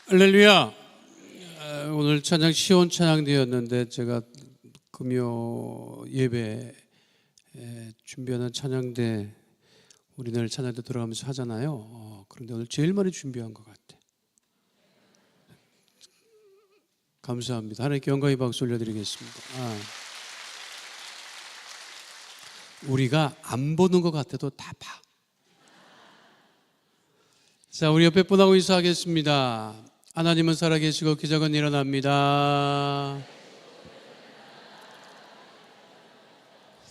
할렐루야. 오늘 찬양 시온 찬양대였는데 제가 금요 예배 준비하는 찬양대 우리 내일 찬양대 들어가면서 하잖아요. 그런데 오늘 제일 많이 준비한 것 같아. 감사합니다. 하나님께 영광의 박수 올려드리겠습니다. 우리가 안 보는 것 같아도 다 봐. 자, 우리 옆에 분하고 인사하겠습니다. 하나님은 살아계시고 기적은 일어납니다.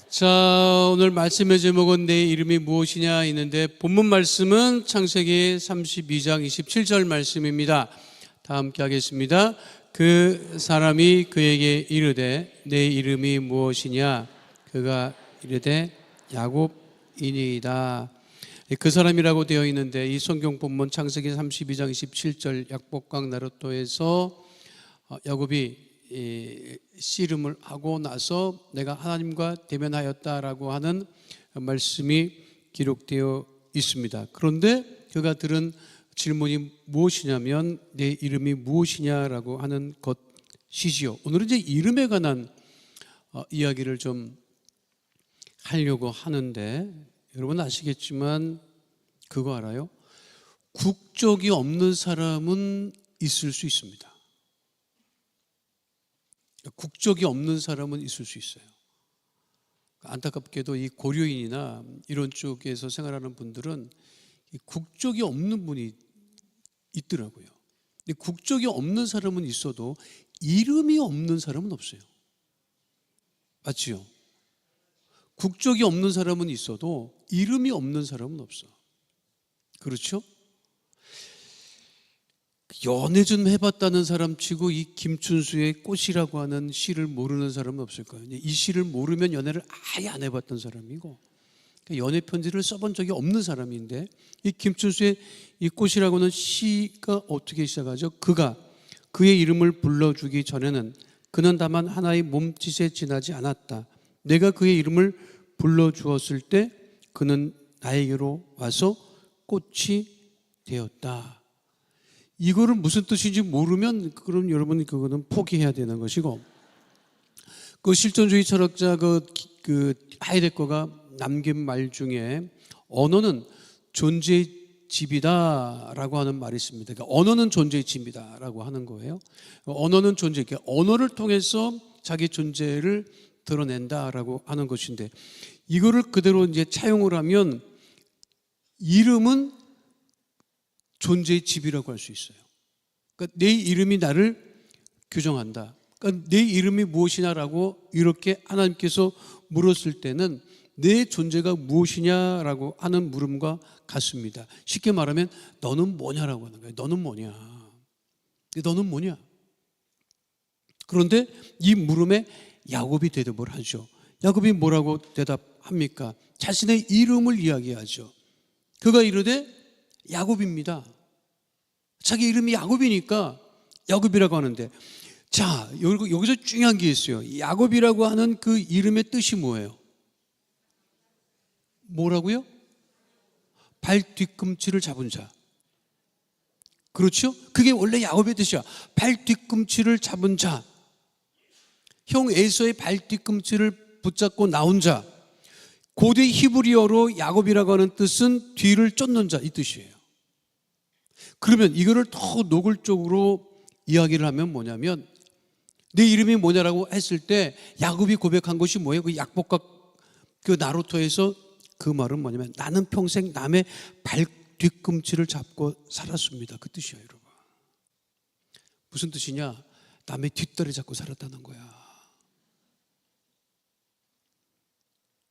자, 오늘 말씀의 제목은 내 이름이 무엇이냐 있는데 본문 말씀은 창세기 32장 27절 말씀입니다. 다 함께 하겠습니다. 그 사람이 그에게 이르되 내 이름이 무엇이냐? 그가 이르되 야곱이니이다. 그 사람이라고 되어 있는데 이 성경 본문 창세기 32장 27절 약복강 나루토에서 야곱이 씨름을 하고 나서 내가 하나님과 대면하였다라고 하는 말씀이 기록되어 있습니다. 그런데 그가 들은 질문이 무엇이냐면 내 이름이 무엇이냐라고 하는 것이지요. 오늘은 이제 이름에 관한 이야기를 좀 하려고 하는데 여러분 아시겠지만 그거 알아요? 국적이 없는 사람은 있을 수 있습니다. 국적이 없는 사람은 있을 수 있어요. 안타깝게도 이 고려인이나 이런 쪽에서 생활하는 분들은 국적이 없는 분이 있더라고요. 근데 국적이 없는 사람은 있어도 이름이 없는 사람은 없어요. 맞지요? 국적이 없는 사람은 있어도 이름이 없는 사람은 없어. 그렇죠? 연애 좀 해봤다는 사람 치고 이 김춘수의 꽃이라고 하는 시를 모르는 사람은 없을 거예요. 이 시를 모르면 연애를 아예 안 해봤던 사람이고 연애 편지를 써본 적이 없는 사람인데 이 김춘수의 이 꽃이라고 하는 시가 어떻게 시작하죠? 그가 그의 이름을 불러주기 전에는 그는 다만 하나의 몸짓에 지나지 않았다. 내가 그의 이름을 불러주었을 때 그는 나에게로 와서 꽃이 되었다. 이거를 무슨 뜻인지 모르면 그럼 여러분 그거는 포기해야 되는 것이고, 그 실존주의 철학자 그 하이데거가 남긴 말 중에 언어는 존재의 집이다라고 하는 말이 있습니다. 그러니까 언어는 존재의 집이다라고 하는 거예요. 언어는 존재, 그러니까 언어를 통해서 자기 존재를 드러낸다라고 하는 것인데 이거를 그대로 이제 차용을 하면 이름은 존재의 집이라고 할 수 있어요. 그러니까 내 이름이 나를 규정한다. 그러니까 내 이름이 무엇이냐라고 이렇게 하나님께서 물었을 때는 내 존재가 무엇이냐라고 하는 물음과 같습니다. 쉽게 말하면 너는 뭐냐라고 하는 거예요. 너는 뭐냐? 너는 뭐냐? 그런데 이 물음에 야곱이 대답을 하죠. 야곱이 뭐라고 대답합니까? 자신의 이름을 이야기하죠. 그가 이르되 야곱입니다. 자기 이름이 야곱이니까 야곱이라고 하는데, 자, 여기서 중요한 게 있어요. 야곱이라고 하는 그 이름의 뜻이 뭐예요? 뭐라고요? 발 뒤꿈치를 잡은 자. 그렇죠? 그게 원래 야곱의 뜻이야. 발 뒤꿈치를 잡은 자. 형 에서의 발 뒤꿈치를 붙잡고 나온 자. 고대 히브리어로 야곱이라고 하는 뜻은 뒤를 쫓는 자, 이 뜻이에요. 그러면 이거를 더 노골적으로 이야기를 하면 뭐냐면 내 이름이 뭐냐라고 했을 때 야곱이 고백한 것이 뭐예요? 그 약복과 그 나루토에서 그 말은 뭐냐면 나는 평생 남의 발 뒤꿈치를 잡고 살았습니다. 그 뜻이에요, 여러분. 무슨 뜻이냐? 남의 뒷다리 잡고 살았다는 거야.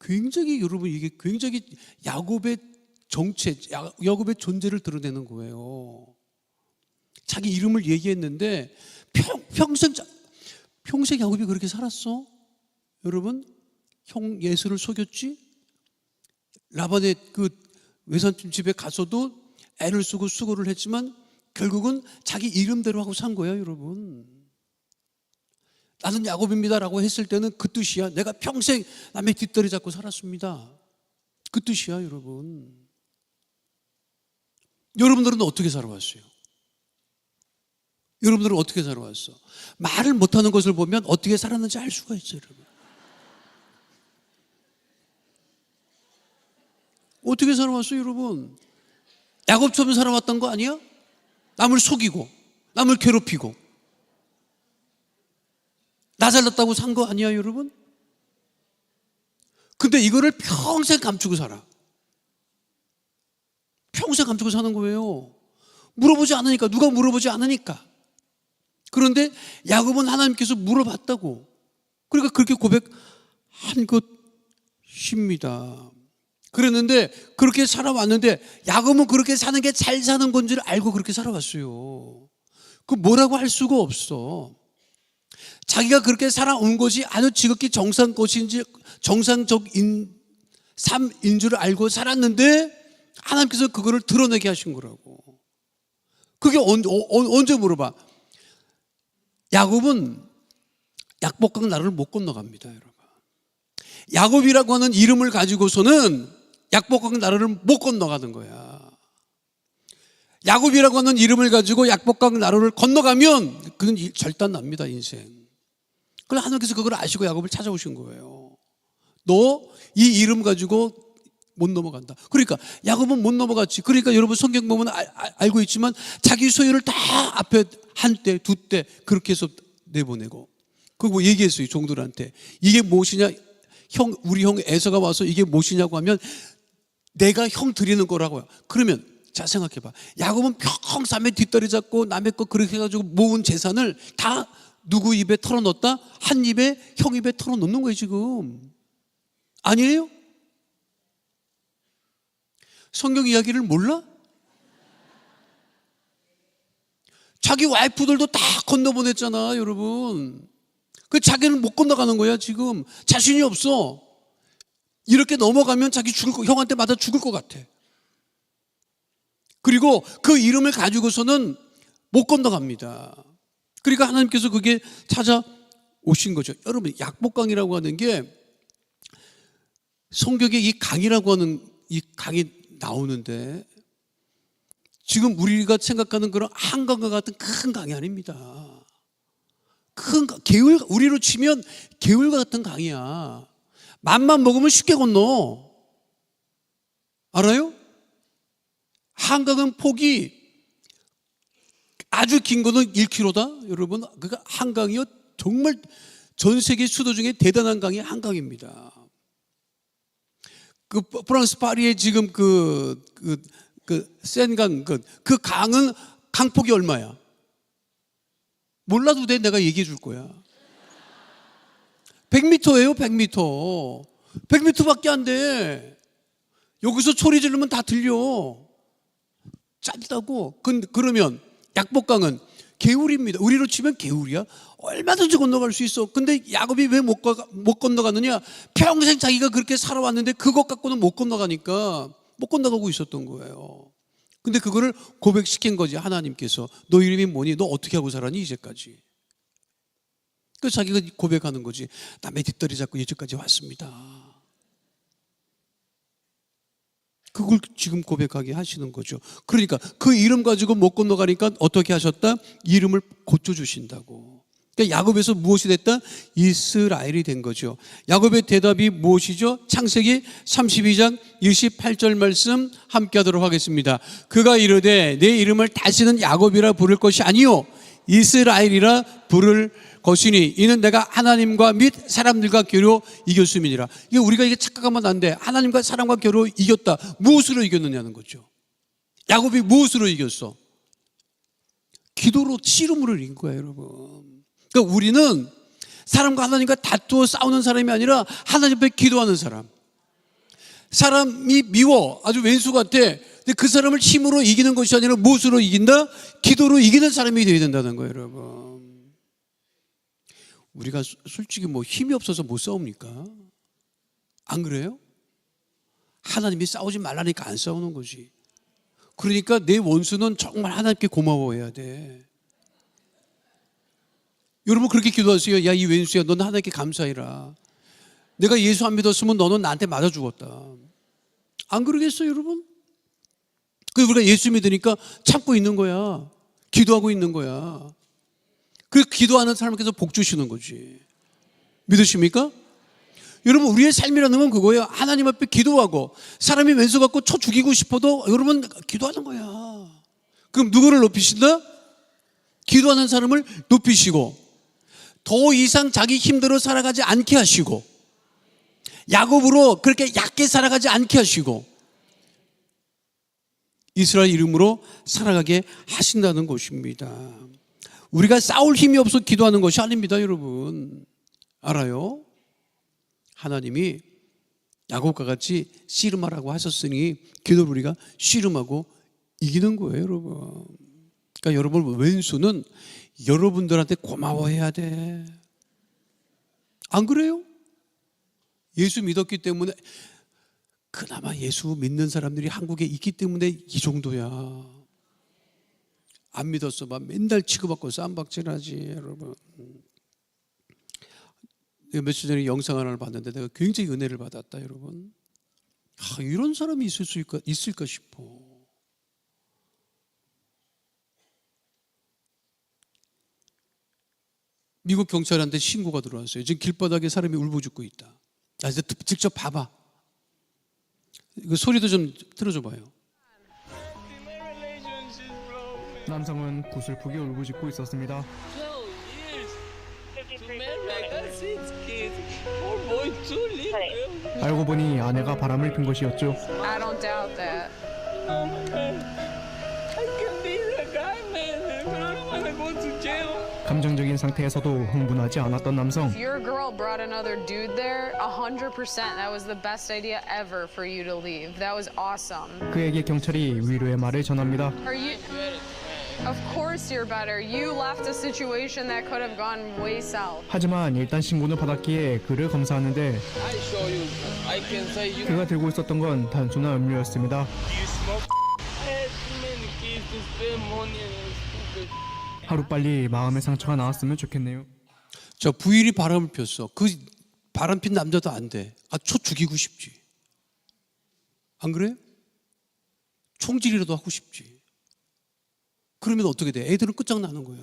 굉장히 여러분 이게 굉장히 야곱의 정체, 야곱의 존재를 드러내는 거예요. 자기 이름을 얘기했는데 평생 야곱이 그렇게 살았어? 여러분, 형 예수를 속였지? 라반의 그 외삼촌 집에 가서도 애를 쓰고 수고를 했지만 결국은 자기 이름대로 하고 산 거예요, 여러분. 나는 야곱입니다라고 했을 때는 그 뜻이야. 내가 평생 남의 뒷다리 잡고 살았습니다. 그 뜻이야, 여러분. 여러분들은 어떻게 살아왔어요? 여러분들은 어떻게 살아왔어? 말을 못하는 것을 보면 어떻게 살았는지 알 수가 있어요, 여러분. 어떻게 살아왔어요, 여러분? 야곱처럼 살아왔던 거 아니야? 남을 속이고, 남을 괴롭히고, 나 잘났다고 산 거 아니야, 여러분? 근데 이거를 평생 감추고 살아. 평생 감추고 사는 거예요. 물어보지 않으니까, 누가 물어보지 않으니까. 그런데 야곱은 하나님께서 물어봤다고. 그러니까 그렇게 고백한 것입니다. 그랬는데 그렇게 살아왔는데 야곱은 그렇게 사는 게 잘 사는 건 줄 알고 그렇게 살아왔어요. 그 뭐라고 할 수가 없어. 자기가 그렇게 살아온 것이 아주 지극히 정상 것인지 정상적인 삶인 줄 알고 살았는데 하나님께서 그거를 드러내게 하신 거라고. 그게 언제 물어봐? 야곱은 약복강 나루를 못 건너갑니다, 여러분. 야곱이라고 하는 이름을 가지고서는 약복강 나루를 못 건너가는 거야. 야곱이라고 하는 이름을 가지고 약복강 나루를 건너가면 그건 절단납니다, 인생. 그래서 하나님께서 그걸 아시고 야곱을 찾아오신 거예요. 너 이 이름 가지고 못 넘어간다. 그러니까 야곱은 못 넘어갔지. 그러니까 여러분 성경 보면 알고 있지만 자기 소유를 다 앞에 한때 두때 그렇게 해서 내보내고, 그리고 얘기했어요, 종들한테. 이게 무엇이냐? 우리 형 에서가 와서 이게 무엇이냐고 하면 내가 형 드리는 거라고요. 그러면 자, 생각해봐. 야곱은 평삼에 뒷다리 잡고 남의 거 그렇게 해가지고 모은 재산을 다 누구 입에 털어넣었다? 한 입에, 형 입에 털어놓는 거예요, 지금. 아니에요? 성경 이야기를 몰라? 자기 와이프들도 다 건너보냈잖아, 여러분. 그 자기는 못 건너가는 거야, 지금. 자신이 없어. 이렇게 넘어가면 자기 형한테 맞아 죽을 것 같아. 그리고 그 이름을 가지고서는 못 건너갑니다. 그러니까 하나님께서 그게 찾아오신 거죠. 여러분, 약복강이라고 하는 게 성경에 이 강이라고 하는 이 강이 나오는데 지금 우리가 생각하는 그런 한강과 같은 큰 강이 아닙니다. 큰 개울, 우리로 치면 개울과 같은 강이야. 맘만 먹으면 쉽게 건너. 알아요? 한강은 폭이 아주 긴 거는 1km다. 여러분, 그러니까 한강이요, 정말 전 세계 수도 중에 대단한 강이 한강입니다. 그 프랑스 파리에 지금 센강, 그 강은 강폭이 얼마야? 몰라도 돼. 내가 얘기해 줄 거야. 100m예요, 100m. 100m밖에 안 돼. 여기서 소리 지르면 다 들려. 짧다고. 그러면 약복강은 개울입니다. 우리로 치면 개울이야. 얼마든지 건너갈 수 있어. 근데 야곱이 왜 못 건너가느냐? 평생 자기가 그렇게 살아왔는데 그것 갖고는 못 건너가니까 못 건너가고 있었던 거예요. 근데 그거를 고백시킨 거지, 하나님께서. 너 이름이 뭐니? 너 어떻게 하고 살았니 이제까지? 그래서 자기가 고백하는 거지. 남의 뒷다리 잡고 이제까지 왔습니다. 그걸 지금 고백하게 하시는 거죠. 그러니까 그 이름 가지고 못 건너가니까 어떻게 하셨다? 이름을 고쳐주신다고. 그러니까 야곱에서 무엇이 됐다? 이스라엘이 된 거죠. 야곱의 대답이 무엇이죠? 창세기 32장 28절 말씀 함께 하도록 하겠습니다. 그가 이르되 내 이름을 다시는 야곱이라 부를 것이 아니요 이스라엘이라 부를 것이니 이는 내가 하나님과 및 사람들과 겨루 이겼음이니라. 이게 우리가 이게 착각하면 안 돼. 하나님과 사람과 겨루 이겼다. 무엇으로 이겼느냐는 거죠. 야곱이 무엇으로 이겼어? 기도로, 씨름으로 이긴 거야, 여러분. 그러니까 우리는 사람과 하나님과 다투어 싸우는 사람이 아니라 하나님 앞에 기도하는 사람. 사람이 미워, 아주 왼수 같아. 근데 그 사람을 힘으로 이기는 것이 아니라 무엇으로 이긴다? 기도로 이기는 사람이 되어야 된다는 거예요, 여러분. 우리가 솔직히 뭐 힘이 없어서 못 싸웁니까? 안 그래요? 하나님이 싸우지 말라니까 안 싸우는 거지. 그러니까 내 원수는 정말 하나님께 고마워해야 돼. 여러분 그렇게 기도하세요. 야, 이 왼수야, 너는 하나님께 감사해라. 내가 예수 안 믿었으면 너는 나한테 맞아 죽었다. 안 그러겠어요, 여러분? 그래서 우리가 예수 믿으니까 참고 있는 거야. 기도하고 있는 거야. 그 기도하는 사람께서 복 주시는 거지. 믿으십니까? 여러분, 우리의 삶이라는 건 그거예요. 하나님 앞에 기도하고, 사람이 왼수 갖고 쳐 죽이고 싶어도 여러분 기도하는 거야. 그럼 누구를 높이신다? 기도하는 사람을 높이시고, 더 이상 자기 힘대로 살아가지 않게 하시고, 야곱으로 그렇게 얕게 살아가지 않게 하시고, 이스라엘 이름으로 살아가게 하신다는 것입니다. 우리가 싸울 힘이 없어 기도하는 것이 아닙니다, 여러분. 알아요? 하나님이 야곱과 같이 씨름하라고 하셨으니 기도를 우리가 씨름하고 이기는 거예요, 여러분. 그러니까 여러분, 왼수는 여러분들한테 고마워해야 돼. 안 그래요? 예수 믿었기 때문에, 그나마 예수 믿는 사람들이 한국에 있기 때문에 이 정도야. 안 믿었어 봐 맨날 치고받고 쌈박질하지, 여러분. 내가 며칠 전에 영상 하나를 봤는데 내가 굉장히 은혜를 받았다, 여러분. 이런 사람이 있을까 싶어. 미국 경찰한테 신고가 들어왔어요. 지금 길바닥에 사람이 울고 죽고 있다. 나 이제 직접 봐봐. 이거 소리도 좀 들어줘 봐요. 남성은 구슬프게 울부짖고 있었습니다. 알고 보니 아내가 바람을 핀 것이었죠. I don't doubt that. 감정적인 상태에서도 흥분하지 않았던 남성. If your girl brought another dude there, 100%, that was the best idea ever for you to leave. That was awesome. 그에게 경찰이 위로의 말을 전합니다. Are you? Of course you're better. You left a situation that could have gone way south. 하지만 일단 신고는 받았기에 그를 검사하는데 I show you. I can say you. 그가 들고 있었던 건 단순한 음료였습니다. You smoke. I had too many kids to spend money and stupid. 하루빨리 마음의 상처가 나았으면 좋겠네요. 저 부인이 바람을 폈어. 그 바람 핀 남자도 안 돼. 초 죽이고 싶지. 안 그래요? 총질이라도 하고 싶지. 그러면 어떻게 돼? 애들은 끝장나는 거야.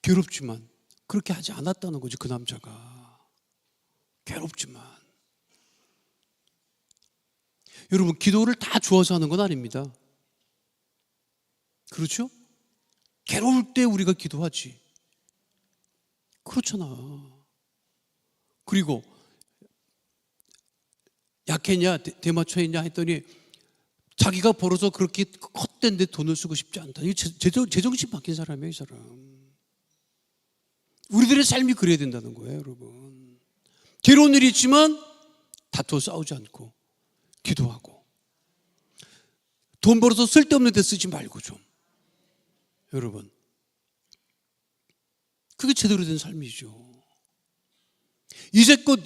괴롭지만 그렇게 하지 않았다는 거지, 그 남자가. 괴롭지만. 여러분, 기도를 다 좋아서 하는 건 아닙니다. 그렇죠? 괴로울 때 우리가 기도하지. 그렇잖아. 그리고 약했냐 대마초했냐 했더니 자기가 벌어서 그렇게 헛된 데 돈을 쓰고 싶지 않다. 이 제정신 바뀐 사람이에요, 이 사람. 우리들의 삶이 그래야 된다는 거예요, 여러분. 괴로운 일이 있지만 다투어 싸우지 않고 기도하고, 돈 벌어서 쓸데없는 데 쓰지 말고 좀. 여러분, 그게 제대로 된 삶이죠. 이제껏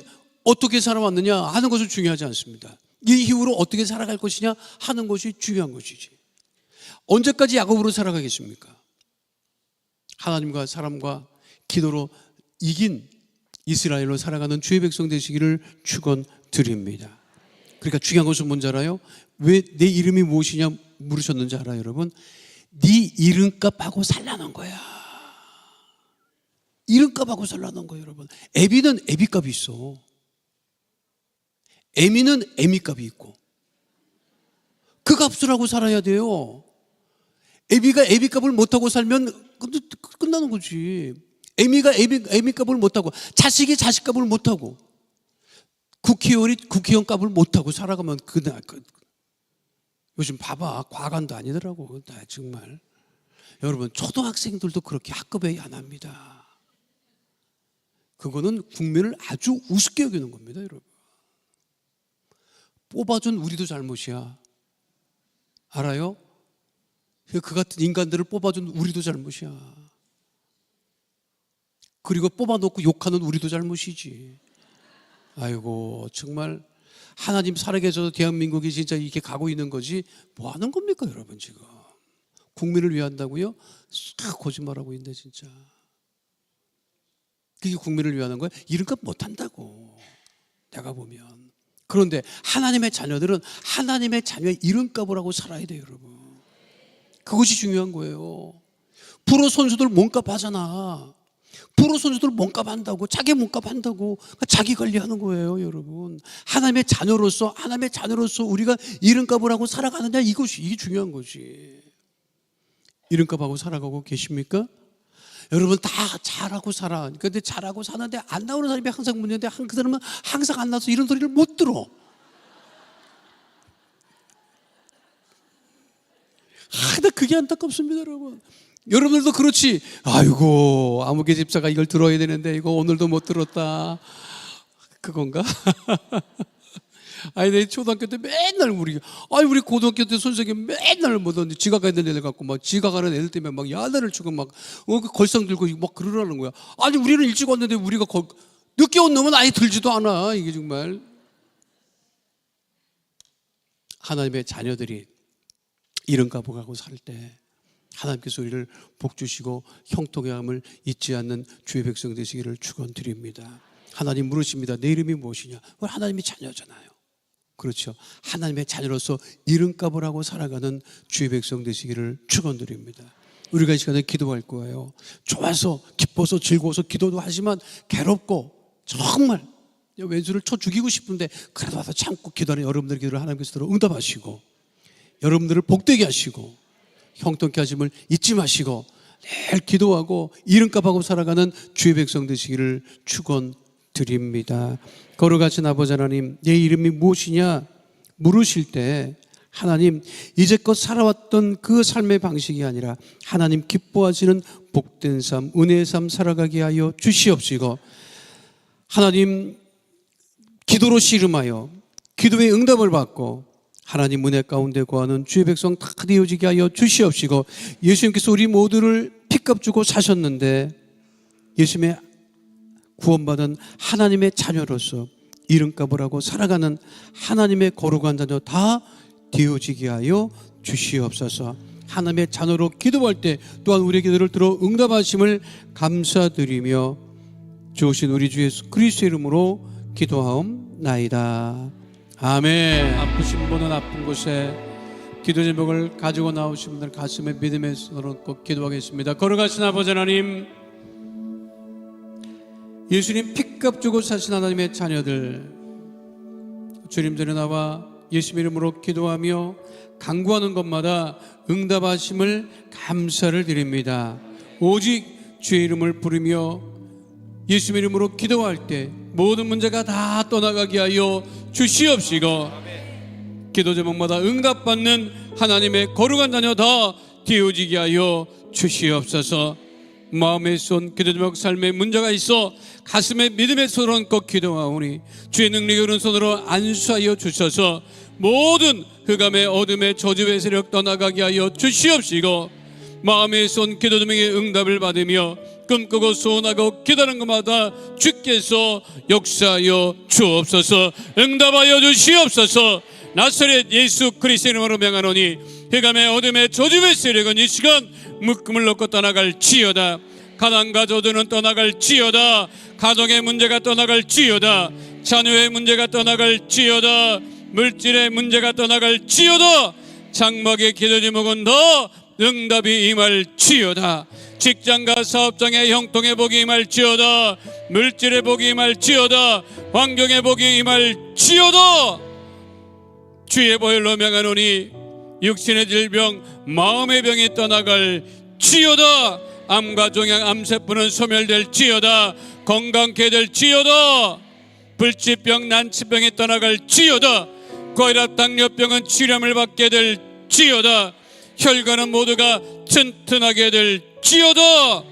어떻게 살아왔느냐 하는 것은 중요하지 않습니다. 이 이후로 어떻게 살아갈 것이냐 하는 것이 중요한 것이지. 언제까지 야곱으로 살아가겠습니까? 하나님과 사람과 기도로 이긴 이스라엘로 살아가는 주의 백성 되시기를 축원드립니다. 그러니까 중요한 것은 뭔지 알아요? 왜 내 이름이 무엇이냐 물으셨는지 알아요, 여러분? 네 이름값하고 살라는 거야. 이름값하고 살라는 거예요, 여러분. 애비는 애비값이 있어. 애미는 애미값이 있고, 그 값을 하고 살아야 돼요. 애비가 애비값을 못하고 살면 끝나는 거지. 애미가 애미값을 못하고, 자식이 자식값을 못하고, 국회의원이 국회의원 값을 못하고 살아가면 요즘 봐봐, 과관도 아니더라고. 나 정말. 여러분, 초등학생들도 그렇게 학급회의 안 합니다. 그거는 국민을 아주 우습게 여기는 겁니다, 여러분. 뽑아준 우리도 잘못이야. 알아요? 그 같은 인간들을 뽑아준 우리도 잘못이야. 그리고 뽑아놓고 욕하는 우리도 잘못이지. 아이고, 정말 하나님 살아계셔서 대한민국이 진짜 이렇게 가고 있는 거지 뭐 하는 겁니까, 여러분? 지금 국민을 위한다고요? 싹 거짓말하고 있네, 진짜. 그게 국민을 위하는 거야? 이름값 못한다고, 내가 보면. 그런데 하나님의 자녀들은 하나님의 자녀의 이름값을 하고 살아야 돼요, 여러분. 그것이 중요한 거예요. 프로 선수들 몸값 하잖아. 프로 선수들 몸값 한다고, 자기 몸값 한다고, 자기 관리하는 거예요, 여러분. 하나님의 자녀로서 우리가 이름값을 하고 살아가느냐, 이게 중요한 거지. 이름값하고 살아가고 계십니까? 여러분 다 잘하고 살아. 근데 잘하고 사는데 안 나오는 사람이 항상 문제인데 그 사람은 항상 안 나와서 이런 소리를 못 들어. 근데 그게 안타깝습니다, 여러분. 여러분들도 그렇지. 아이고, 아무개 집사가 이걸 들어야 되는데 이거 오늘도 못 들었다. 그건가? 아니, 내 초등학교 때 맨날 우리 고등학교 때 선생님 맨날 뭐든 지각하는 애들 갖고 막 지각하는 애들 때문에 막 야단을 치고 막 걸상 들고 막 그러라는 거야. 아니, 우리는 일찍 왔는데 우리가 늦게 온 놈은 아예 들지도 않아. 이게 정말. 하나님의 자녀들이 이름값을 하고 살 때 하나님께서 우리를 복 주시고 형통함을 잊지 않는 주의 백성 되시기를 축원드립니다. 하나님 물으십니다. 내 이름이 무엇이냐? 하나님의 자녀잖아요. 그렇죠. 하나님의 자녀로서 이름값을 하고 살아가는 주의 백성 되시기를 축원드립니다. 우리가 이 시간에 기도할 거예요. 좋아서 기뻐서 즐거워서 기도도 하지만 괴롭고 정말 왼수를 쳐 죽이고 싶은데 그래도 와서 참고 기도하는 여러분들의 기도를 하나님께서 응답하시고 여러분들을 복되게 하시고 형통케 하심을 잊지 마시고 늘 기도하고 이름값하고 살아가는 주의 백성 되시기를 축원드립니다. 거룩하신 아버지 하나님, 내 이름이 무엇이냐 물으실 때 하나님, 이제껏 살아왔던 그 삶의 방식이 아니라 하나님 기뻐하시는 복된 삶, 은혜의 삶 살아가게 하여 주시옵시고, 하나님 기도로 씨름하여 기도의 응답을 받고 하나님 은혜 가운데 거하는 주의 백성 다 되어지게 하여 주시옵시고, 예수님께서 우리 모두를 피값 주고 사셨는데 예수님의 구원받은 하나님의 자녀로서 이름값을 하고 살아가는 하나님의 거룩한 자녀 다 되어지게 하여 주시옵소서. 하나님의 자녀로 기도할 때 또한 우리의 기도를 들어 응답하심을 감사드리며 주오신 우리 주 예수 그리스도의 이름으로 기도하옵나이다. 아멘. 아프신 분은 아픈 곳에 기도 제목을 가지고 나오신 분들 가슴에 믿음의 손을 얹고 기도하겠습니다. 거룩하신 아버지 하나님, 예수님 피값 주고 사신 하나님의 자녀들, 주님 전에 나와 예수님 이름으로 기도하며 간구하는 것마다 응답하심을 감사를 드립니다. 오직 주의 이름을 부르며 예수님 이름으로 기도할 때 모든 문제가 다 떠나가게 하여 주시옵시고, 기도 제목마다 응답받는 하나님의 거룩한 자녀 다 되어지게 하여 주시옵소서. 마음의 손, 기도 제목 삶에 문제가 있어 가슴에 믿음의 손을 얹고 기도하오니 주의 능력의 오른손으로 안수하여 주셔서 모든 흑암의 어둠의 저주의 세력 떠나가게 하여 주시옵시고, 마음의 손, 기도 제목의 응답을 받으며 꿈꾸고 소원하고 기도하는 것마다 주께서 역사하여 주옵소서. 응답하여 주시옵소서. 나사렛 예수 그리스도의 이름으로 명하노니 흑암의 어둠의 저주의 세력은 이 시간 묶음을 놓고 떠나갈지어다. 가난과 저주는 떠나갈지어다. 가정의 문제가 떠나갈지어다. 자녀의 문제가 떠나갈지어다. 물질의 문제가 떠나갈지어다. 장막의 기도 제목은 더 응답이 임할지어다. 직장과 사업장의 형통의 복이 임할지어다. 물질의 복이 임할지어다. 환경의 복이 임할지어다. 주의 보혈로 명하노니 육신의 질병, 마음의 병이 떠나갈지어다. 암과 종양, 암세포는 소멸될지어다. 건강케 될지어다. 불치병, 난치병이 떠나갈지어다. 고혈압, 당뇨병은 치료를 받게 될지어다. 혈관은 모두가 튼튼하게 될지어다.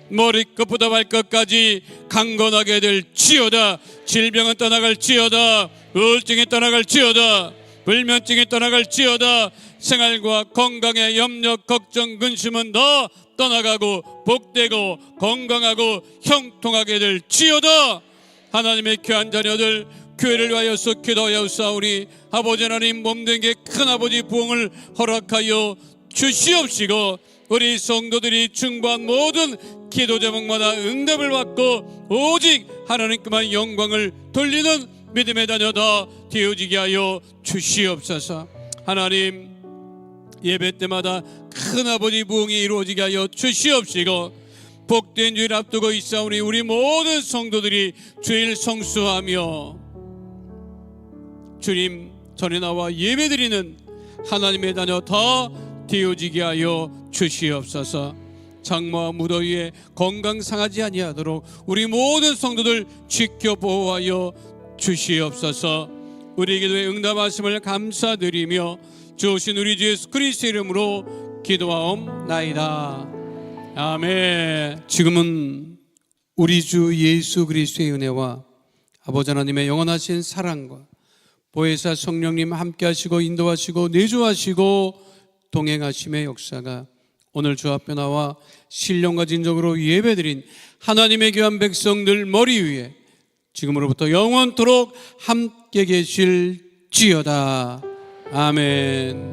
머리끝부터 발끝까지 강건하게 될지어다. 질병은 떠나갈지어다. 우울증이 떠나갈지어다. 불면증이 떠나갈지어다. 생활과 건강의 염려, 걱정, 근심은 다 떠나가고 복되고 건강하고 형통하게 될지어다. 하나님의 귀한 자녀들 교회를 위하여서 기도하옵사오니 아버지 하나님, 몸된 게 큰아버지 부흥을 허락하여 주시옵시고, 우리 성도들이 중보한 모든 기도 제목마다 응답을 받고 오직 하나님께만 영광을 돌리는 믿음의 자녀 다 되어지게 하여 주시옵소서. 하나님, 예배 때마다 큰 아버지 부흥이 이루어지게 하여 주시옵시고, 복된 주일 앞두고 있사오니 우리 모든 성도들이 주일 성수하며 주님 전에 나와 예배드리는 하나님의 자녀 다 되어지게 하여 주시옵소서. 장마와 무더위에 건강 상하지 아니하도록 우리 모든 성도들 지켜 보호하여 주시옵소서. 우리 기도에 응답하심을 감사드리며 주신 우리 주 예수 그리스도 이름으로 기도하옵나이다. 아멘. 지금은 우리 주 예수 그리스도의 은혜와 아버지 하나님의 영원하신 사랑과 보혜사 성령님 함께 하시고 인도하시고 내주하시고 동행하심의 역사가 오늘 주 앞에 나와 신령과 진정으로 예배드린 하나님의 귀한 백성들 머리 위에 지금으로부터 영원토록 함께 계실지어다. 아멘.